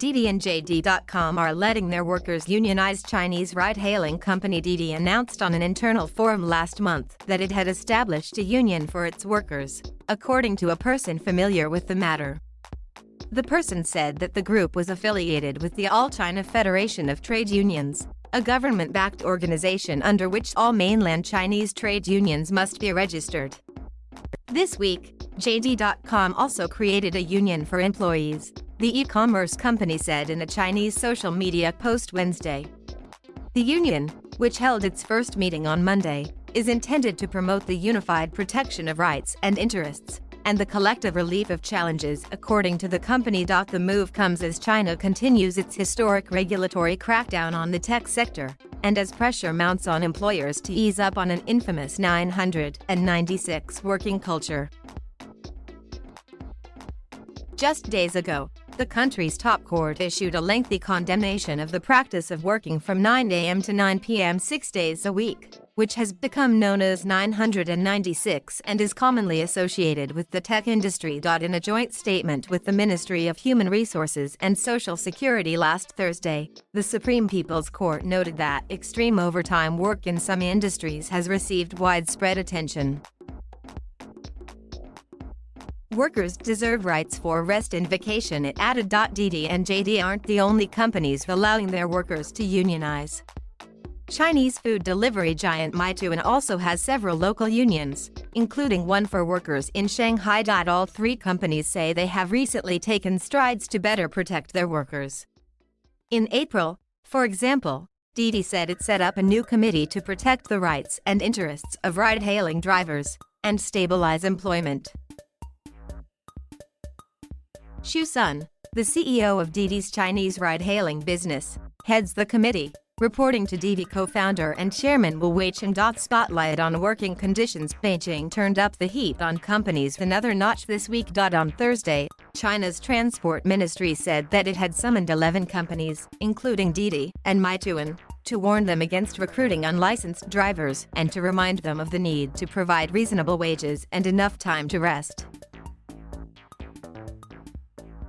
Didi and JD.com are letting their workers unionize. Chinese ride-hailing company Didi announced on an internal forum last month that it had established a union for its workers, according to a person familiar with the matter. The person said that the group was affiliated with the All China Federation of Trade Unions, a government-backed organization under which all mainland Chinese trade unions must be registered. This week, JD.com also created a union for employees, the e-commerce company said in a Chinese social media post Wednesday. The union, which held its first meeting on Monday, is intended to promote the unified protection of rights and interests, and the collective relief of challenges, according to the company. The move comes as China continues its historic regulatory crackdown on the tech sector, and as pressure mounts on employers to ease up on an infamous 996 working culture. Just days ago, the country's top court issued a lengthy condemnation of the practice of working from 9 a.m. to 9 p.m. 6 days a week, which has become known as 996 and is commonly associated with the tech industry. In a joint statement with the Ministry of Human Resources and Social Security last Thursday, the Supreme People's Court noted that extreme overtime work in some industries has received widespread attention. Workers deserve rights for rest and vacation, it added. Didi and JD aren't the only companies allowing their workers to unionize. Chinese food delivery giant Meituan also has several local unions, including one for workers in Shanghai. All three companies say they have recently taken strides to better protect their workers. In April, for example, Didi said it set up a new committee to protect the rights and interests of ride-hailing drivers and stabilize employment. Xu Sun, the CEO of Didi's Chinese ride-hailing business, heads the committee, reporting to Didi co-founder and chairman Wu Weicheng. Spotlight on working conditions. Beijing turned up the heat on companies another notch this week. On Thursday, China's transport ministry said that it had summoned 11 companies, including Didi and Meituan, to warn them against recruiting unlicensed drivers and to remind them of the need to provide reasonable wages and enough time to rest.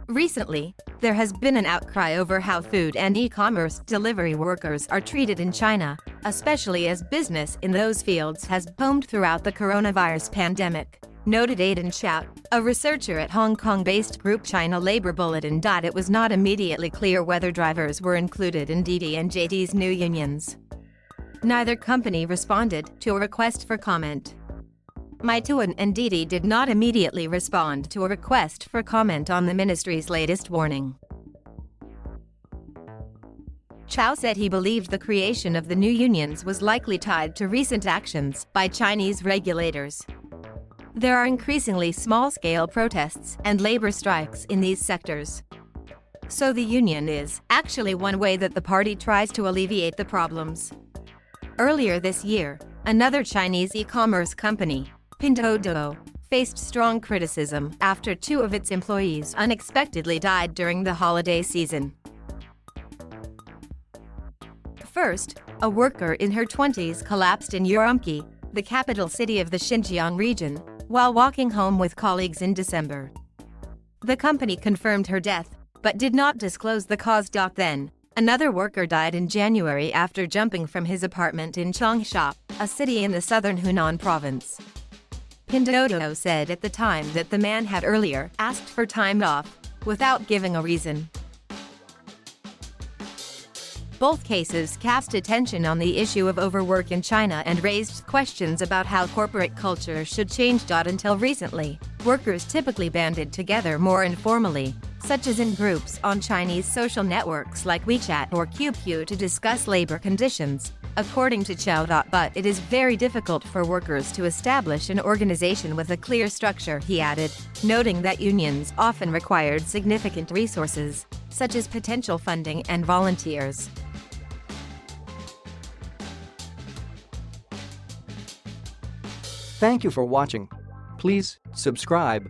Recently, there has been an outcry over how food and e-commerce delivery workers are treated in China, especially as business in those fields has boomed throughout the coronavirus pandemic, noted Aidan Chout, a researcher at Hong Kong-based group China Labor Bulletin. It was not immediately clear whether drivers were included in Didi and JD's new unions. Neither company responded to a request for comment. Meituan and Didi did not immediately respond to a request for comment on the ministry's latest warning. Chow said he believed the creation of the new unions was likely tied to recent actions by Chinese regulators. There are increasingly small-scale protests and labor strikes in these sectors. So the union is actually one way that the party tries to alleviate the problems. Earlier this year, another Chinese e-commerce company, Pinduoduo, faced strong criticism after 2 of its employees unexpectedly died during the holiday season. First, a worker in her 20s collapsed in Urumqi, the capital city of the Xinjiang region, while walking home with colleagues in December. The company confirmed her death, but did not disclose the cause. Then, another worker died in January after jumping from his apartment in Changsha, a city in the southern Hunan province. Pinduoduo said at the time that the man had earlier asked for time off, without giving a reason. Both cases cast attention on the issue of overwork in China and raised questions about how corporate culture should change. Until recently, workers typically banded together more informally, such as in groups on Chinese social networks like WeChat or QQ to discuss labor conditions, according to Chow. But it is very difficult for workers to establish an organization with a clear structure, he added, noting that unions often required significant resources, such as potential funding and volunteers. Thank you for watching. Please subscribe.